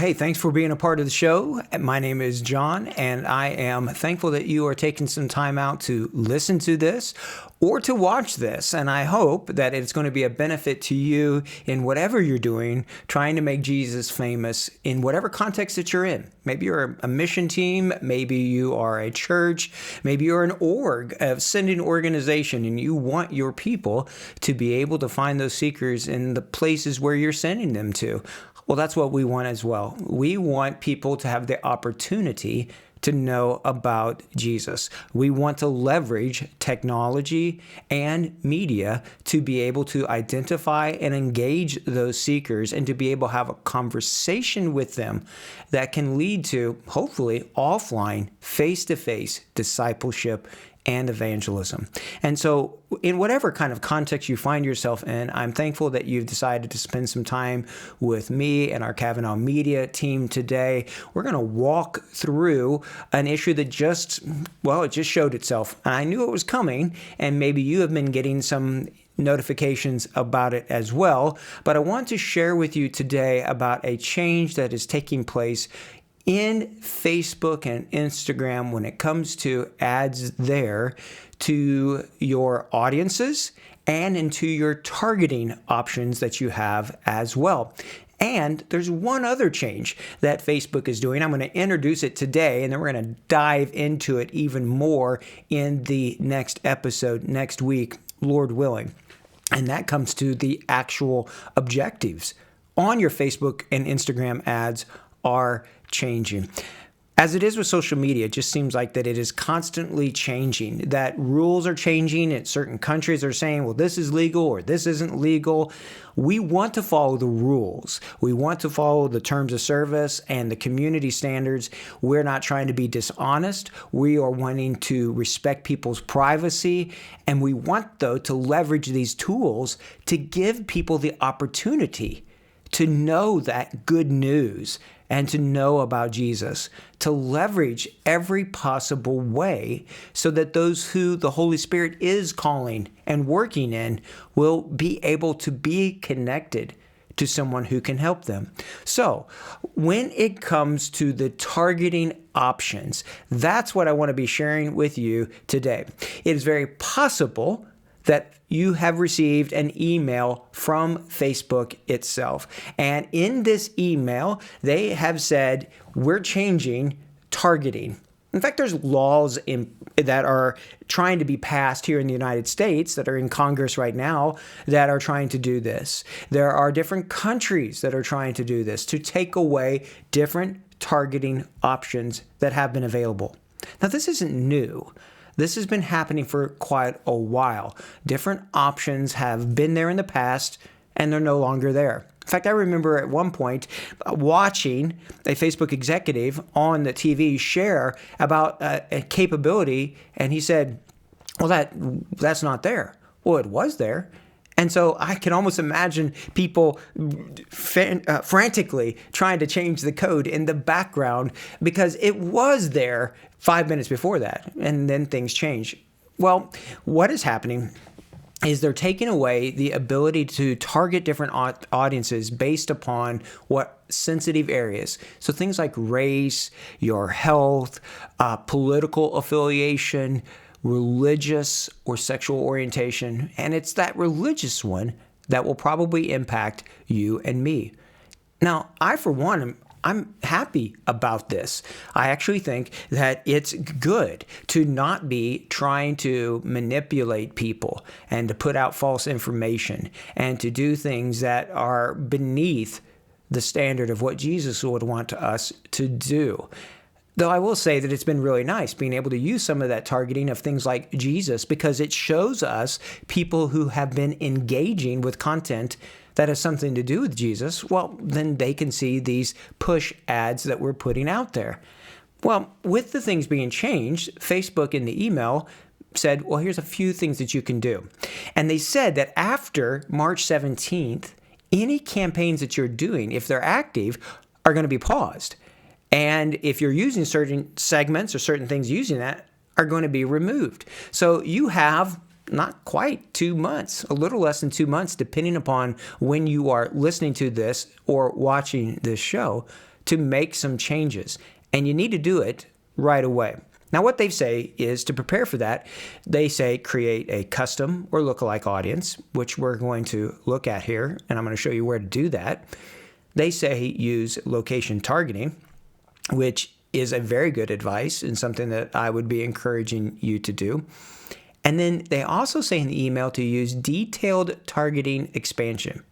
hey, thanks for being a part of the show. My name is John, and I am thankful that you are taking some time out to listen to this or to watch this. And I hope that it's going to be a benefit to you in whatever you're doing, trying to make Jesus famous in whatever context that you're in. Maybe you're a mission team, maybe you are a church, maybe you're an org, a sending organization, and you want your people to be able to find those seekers in the places where you're sending them to. Well, that's what we want as well. We want people to have the opportunity to know about Jesus. We want to leverage technology and media to be able to identify and engage those seekers and to be able to have a conversation with them that can lead to, hopefully, offline, face-to-face discipleship and evangelism. And so in whatever kind of context you find yourself in, I'm thankful that you've decided to spend some time with me and our Kavanaugh Media team today. We're going to walk through an issue that it just showed itself. I knew it was coming, and maybe you have been getting some notifications about it as well. But I want to share with you today about a change that is taking place in Facebook and Instagram when it comes to ads there to your audiences and into your targeting options that you have as well. And there's one other change that Facebook is doing. I'm going to introduce it today, and then we're going to dive into it even more in the next episode next week, Lord willing. And that comes to the actual objectives on your Facebook and Instagram ads are changing. As it is with social media, it just seems like that it is constantly changing, that rules are changing, and certain countries are saying, well, this is legal or this isn't legal. We want to follow the rules. We want to follow the terms of service and the community standards. We're not trying to be dishonest. We are wanting to respect people's privacy. And we want, though, to leverage these tools to give people the opportunity to know that good news and to know about Jesus, to leverage every possible way so that those who the Holy Spirit is calling and working in will be able to be connected to someone who can help them. So when it comes to the targeting options, that's what I want to be sharing with you today. It is very possible that you have received an email from Facebook itself. And in this email, they have said, we're changing targeting. In fact, there's laws that are trying to be passed here in the United States that are in Congress right now that are trying to do this. There are different countries that are trying to do this, to take away different targeting options that have been available. Now, this isn't new. This has been happening for quite a while. Different options have been there in the past, and they're no longer there. In fact, I remember at one point watching a Facebook executive on the TV share about a capability, and he said, well, that's not there. Well, it was there. And so I can almost imagine people frantically trying to change the code in the background because it was there 5 minutes before that, and then things change. Well, what is happening is they're taking away the ability to target different audiences based upon what sensitive areas. So things like race, your health, political affiliation, religious or sexual orientation, and it's that religious one that will probably impact you and me. Now, I, for one, I'm happy about this. I actually think that it's good to not be trying to manipulate people and to put out false information and to do things that are beneath the standard of what Jesus would want us to do. Though I will say that it's been really nice being able to use some of that targeting of things like Jesus because it shows us people who have been engaging with content that has something to do with Jesus. Well, then they can see these push ads that we're putting out there. Well, with the things being changed, Facebook in the email said, well, here's a few things that you can do. And they said that after March 17th, any campaigns that you're doing, if they're active, are going to be paused. And if you're using certain segments or certain things using that, are going to be removed. So you have not quite 2 months, a little less than 2 months, depending upon when you are listening to this or watching this show, to make some changes, and you need to do it right away. Now, what they say is to prepare for that, they say create a custom or lookalike audience, which we're going to look at here, and I'm going to show you where to do that. They say use location targeting, which is a very good advice and something that I would be encouraging you to do. And then they also say in the email to use detailed targeting expansion.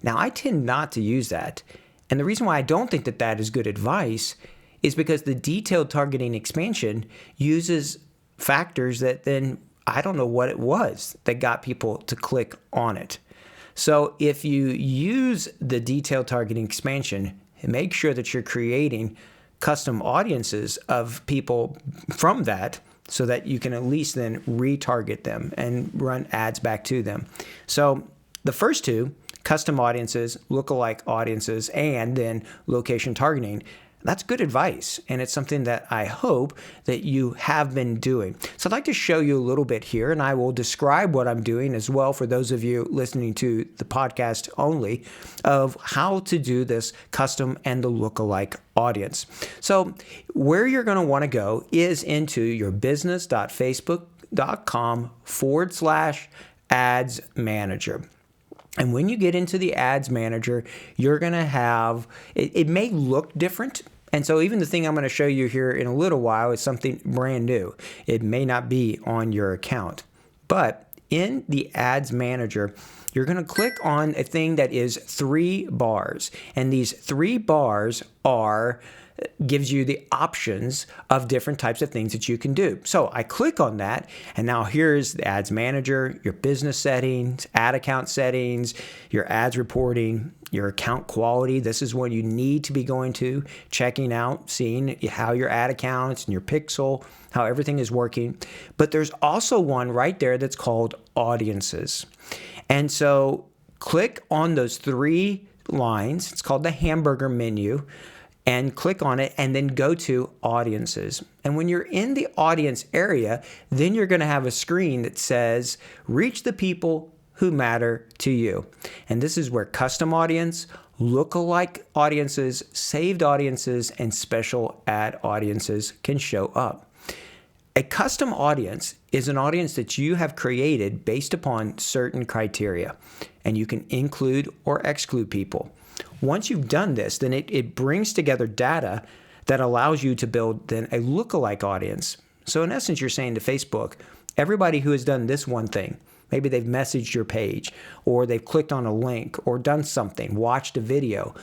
Now, I tend not to use that. And the reason why I don't think that that is good advice is because the detailed targeting expansion uses factors that then I don't know what it was that got people to click on it. So if you use the detailed targeting expansion, make sure that you're creating custom audiences of people from that so that you can at least then retarget them and run ads back to them. So the first two, custom audiences, lookalike audiences, and then location targeting, that's good advice, and it's something that I hope that you have been doing. So I'd like to show you a little bit here, and I will describe what I'm doing as well for those of you listening to the podcast only, of how to do this custom and the lookalike audience. So where you're going to want to go is into your business.facebook.com/ads manager. And when you get into the ads manager, you're going to have, it may look different. And so even the thing I'm going to show you here in a little while is something brand new. It may not be on your account. But in the ads manager, you're going to click on a thing that is 3 bars. And these 3 bars gives you the options of different types of things that you can do. So I click on that, and now here's the ads manager, your business settings, ad account settings, your ads reporting, your account quality. This is what you need to be going to, checking out, seeing how your ad accounts and your pixel, how everything is working. But there's also one right there that's called audiences. And so click on those 3 lines. It's called the hamburger menu. And click on it and then go to audiences. And when you're in the audience area, then you're going to have a screen that says, reach the people who matter to you. And this is where custom audience, lookalike audiences, saved audiences, and special ad audiences can show up. A custom audience is an audience that you have created based upon certain criteria, and you can include or exclude people. Once you've done this, then it brings together data that allows you to build then a lookalike audience. So in essence, you're saying to Facebook, everybody who has done this one thing, maybe they've messaged your page, or they've clicked on a link, or done something, watched a video,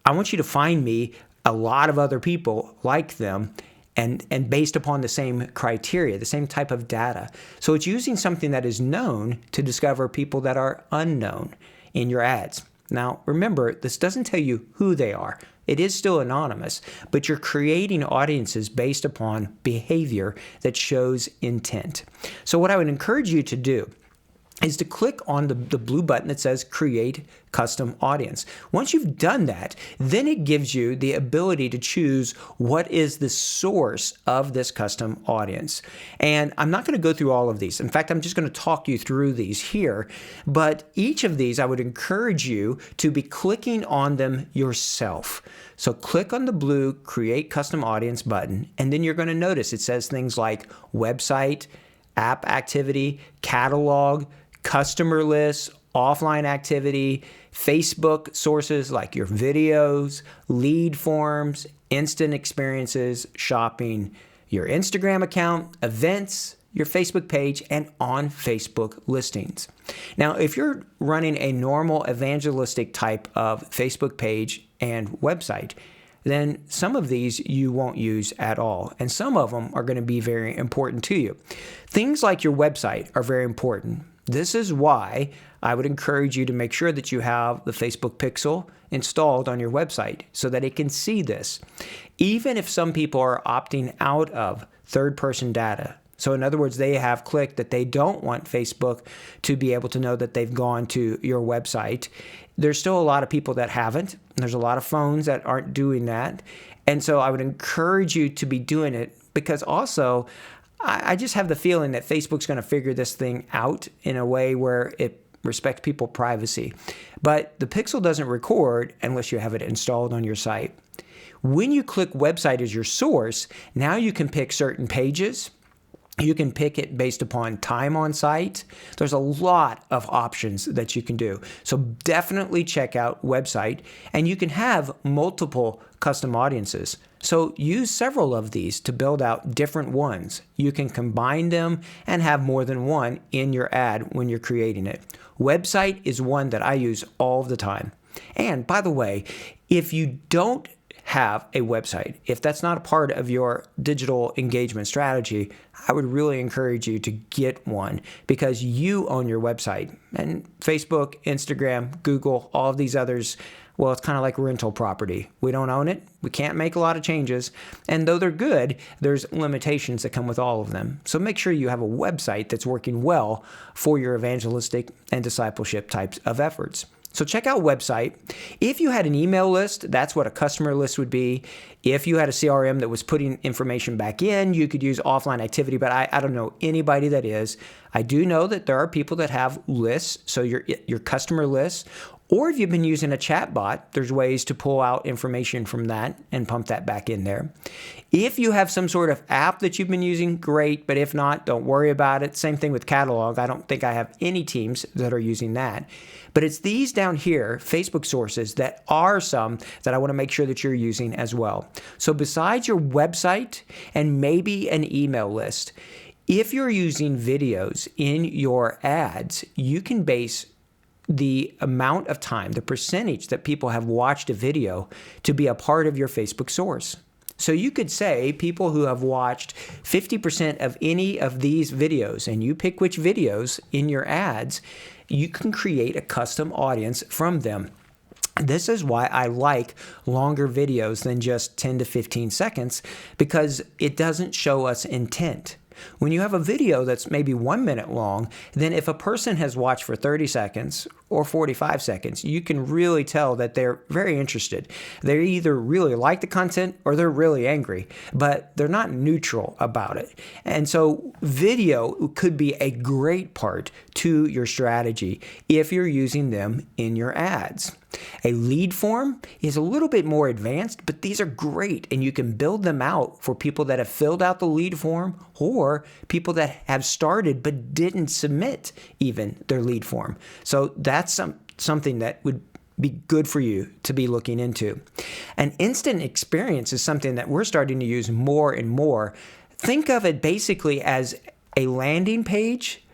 I want you to find me a lot of other people like them, and based upon the same criteria, the same type of data. So it's using something that is known to discover people that are unknown in your ads. Now, remember, this doesn't tell you who they are. It is still anonymous, but you're creating audiences based upon behavior that shows intent. So what I would encourage you to do is to click on the blue button that says Create Custom Audience. Once you've done that, then it gives you the ability to choose what is the source of this custom audience. And I'm not going to go through all of these. In fact, I'm just going to talk you through these here. But each of these, I would encourage you to be clicking on them yourself. So click on the blue Create Custom Audience button, and then you're going to notice it says things like website, app activity, catalog, customer lists, offline activity, Facebook sources like your videos, lead forms, instant experiences, shopping, your Instagram account, events, your Facebook page, and on Facebook listings. Now, if you're running a normal evangelistic type of Facebook page and website, then some of these you won't use at all, and some of them are going to be very important to you. Things like your website are very important. This is why I would encourage you to make sure that you have the Facebook Pixel installed on your website so that it can see this. Even if some people are opting out of third-person data, so in other words, they have clicked that they don't want Facebook to be able to know that they've gone to your website, there's still a lot of people that haven't. There's a lot of phones that aren't doing that. And so I would encourage you to be doing it, because also I just have the feeling that Facebook's going to figure this thing out in a way where it respects people's privacy. But the Pixel doesn't record unless you have it installed on your site. When you click website as your source, now you can pick certain pages. You can pick it based upon time on site. There's a lot of options that you can do. So definitely check out website, and you can have multiple custom audiences. So use several of these to build out different ones. You can combine them and have more than one in your ad when you're creating it. Website is one that I use all the time. And by the way, if you don't have a website, if that's not a part of your digital engagement strategy, I would really encourage you to get one, because you own your website. And Facebook, Instagram, Google, all of these others, well, it's kind of like rental property. We don't own it. We can't make a lot of changes. And though they're good, there's limitations that come with all of them. So make sure you have a website that's working well for your evangelistic and discipleship types of efforts. So check out website. If you had an email list, that's what a customer list would be. If you had a CRM that was putting information back in, you could use offline activity, but I don't know anybody that is. I do know that there are people that have lists, so your customer lists. Or if you've been using a chat bot, there's ways to pull out information from that and pump that back in there. If you have some sort of app that you've been using, great. But if not, don't worry about it. Same thing with Catalog. I don't think I have any teams that are using that. But it's these down here, Facebook sources, that are some that I want to make sure that you're using as well. So besides your website and maybe an email list, if you're using videos in your ads, you can base the amount of time, the percentage that people have watched a video to be a part of your Facebook source. So you could say people who have watched 50% of any of these videos, and you pick which videos in your ads, you can create a custom audience from them. This is why I like longer videos than just 10 to 15 seconds, because it doesn't show us intent. When you have a video that's maybe 1 minute long, then if a person has watched for 30 seconds or 45 seconds, you can really tell that they're very interested. They either really like the content or they're really angry, but they're not neutral about it. And so video could be a great part to your strategy if you're using them in your ads. A lead form is a little bit more advanced, but these are great, and you can build them out for people that have filled out the lead form or people that have started but didn't submit even their lead form. So that's something that would be good for you to be looking into. An instant experience is something that we're starting to use more and more. Think of it basically as a landing page,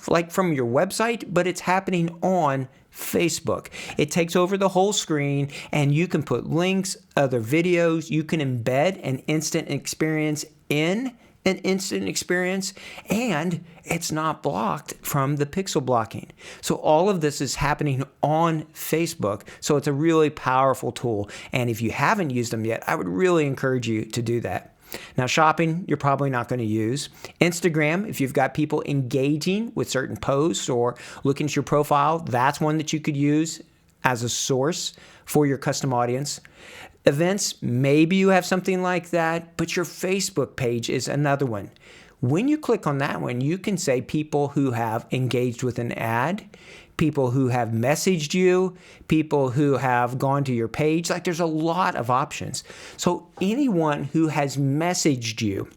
like from your website, but it's happening on Facebook. It takes over the whole screen, and you can put links, other videos. You can embed an instant experience in an instant experience, and it's not blocked from the pixel blocking. So all of this is happening on Facebook. So it's a really powerful tool. And if you haven't used them yet, I would really encourage you to do that. Now, shopping, you're probably not going to use. Instagram, if you've got people engaging with certain posts or looking at your profile, that's one that you could use as a source for your custom audience. Events, maybe you have something like that, but your Facebook page is another one. When you click on that one, you can say people who have engaged with an ad, people who have messaged you, people who have gone to your page. Like, there's a lot of options. So anyone who has messaged you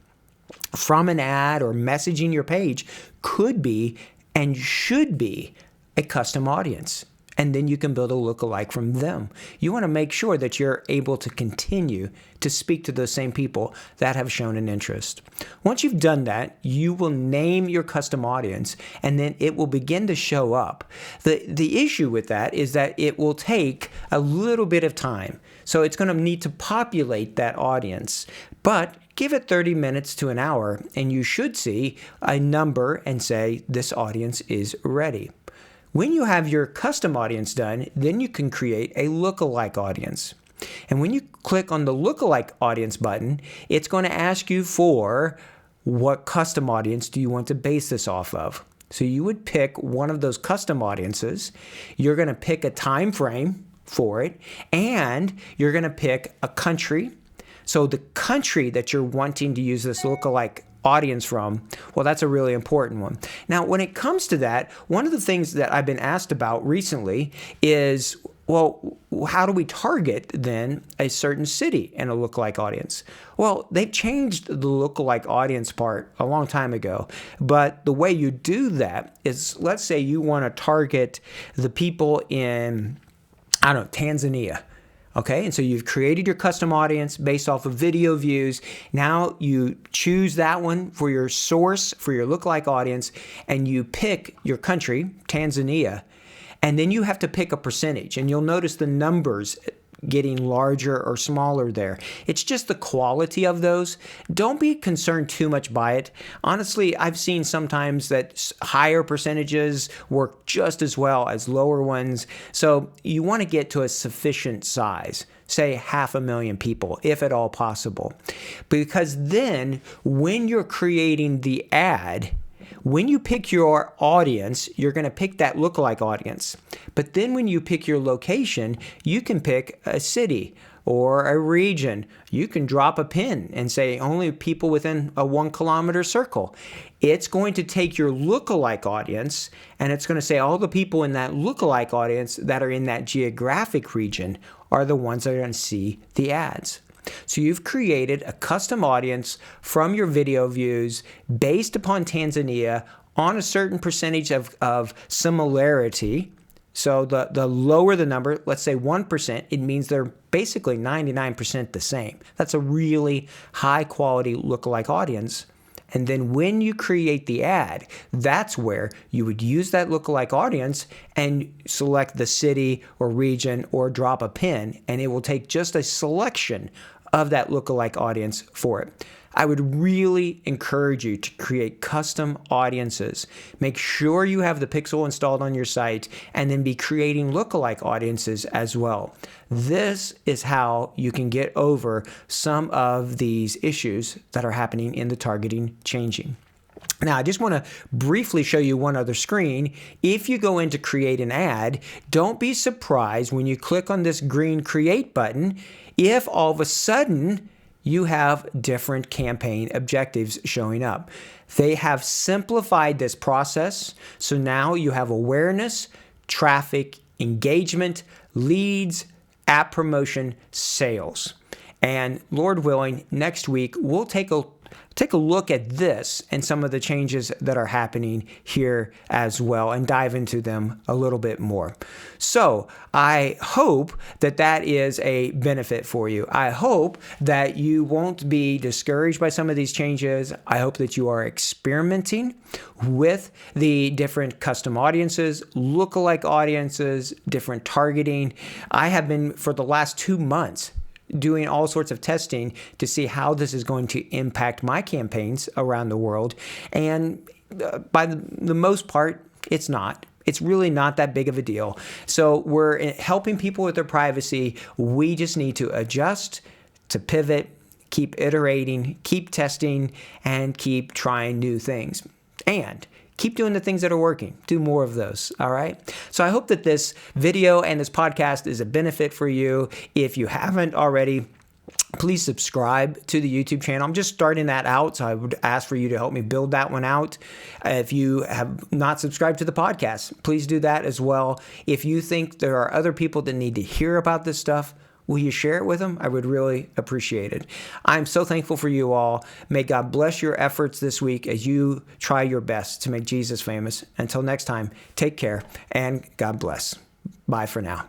from an ad or messaging your page could be and should be a custom audience. And then you can build a lookalike from them. You want to make sure that you're able to continue to speak to those same people that have shown an interest. Once you've done that, you will name your custom audience, and then it will begin to show up. The issue with that is that it will take a little bit of time. So it's going to need to populate that audience. But give it 30 minutes to an hour, and you should see a number and say, this audience is ready. When you have your custom audience done, then you can create a lookalike audience. And when you click on the lookalike audience button, it's going to ask you for what custom audience do you want to base this off of. So you would pick one of those custom audiences. You're going to pick a time frame for it, and you're going to pick a country. So the country that you're wanting to use this lookalike audience from, well, that's a really important one. Now, when it comes to that, one of the things that I've been asked about recently is Well, how do we target then a certain city and a lookalike audience? Well, they've changed the lookalike audience part a long time ago. But the way you do that is, let's say you want to target the people in, I don't know, Tanzania. Okay, and so you've created your custom audience based off of video views. Now you choose that one for your source, for your lookalike audience, and you pick your country, Tanzania, and then you have to pick a percentage. And you'll notice the numbers getting larger or smaller there. It's just the quality of those. Don't be concerned too much by it. Honestly, I've seen sometimes that higher percentages work just as well as lower ones. So you want to get to a sufficient size, say 500,000 people, if at all possible. Because then when you're creating the ad, when you pick your audience, you're going to pick that lookalike audience. But then when you pick your location, you can pick a city or a region. You can drop a pin and say only people within a 1 kilometer circle. It's going to take your lookalike audience and it's going to say all the people in that lookalike audience that are in that geographic region are the ones that are going to see the ads. So you've created a custom audience from your video views based upon Tanzania on a certain percentage of similarity. So the lower the number, let's say 1%, it means they're basically 99% the same. That's a really high quality lookalike audience. And then when you create the ad, that's where you would use that lookalike audience and select the city or region or drop a pin, and it will take just a selection of that lookalike audience for it. I would really encourage you to create custom audiences. Make sure you have the pixel installed on your site and then be creating lookalike audiences as well. This is how you can get over some of these issues that are happening in the targeting changing. Now, I just want to briefly show you one other screen. If you go in to create an ad, don't be surprised when you click on this green create button if all of a sudden you have different campaign objectives showing up. They have simplified this process, so now you have awareness, traffic, engagement, leads, app promotion, sales. And Lord willing, next week we'll take a look at this and some of the changes that are happening here as well and dive into them a little bit more. So I hope that that is a benefit for you. I hope that you won't be discouraged by some of these changes. I hope that you are experimenting with the different custom audiences, lookalike audiences, different targeting. I have been for the last 2 months doing all sorts of testing to see how this is going to impact my campaigns around the world. And by the most part, it's not. It's really not that big of a deal. So we're helping people with their privacy. We just need to adjust, to pivot, keep iterating, keep testing, and keep trying new things. And keep doing the things that are working. Do more of those, all right? So I hope that this video and this podcast is a benefit for you. If you haven't already, please subscribe to the YouTube channel. I'm just starting that out, so I would ask for you to help me build that one out. If you have not subscribed to the podcast, please do that as well. If you think there are other people that need to hear about this stuff, will you share it with them? I would really appreciate it. I'm so thankful for you all. May God bless your efforts this week as you try your best to make Jesus famous. Until next time, take care and God bless. Bye for now.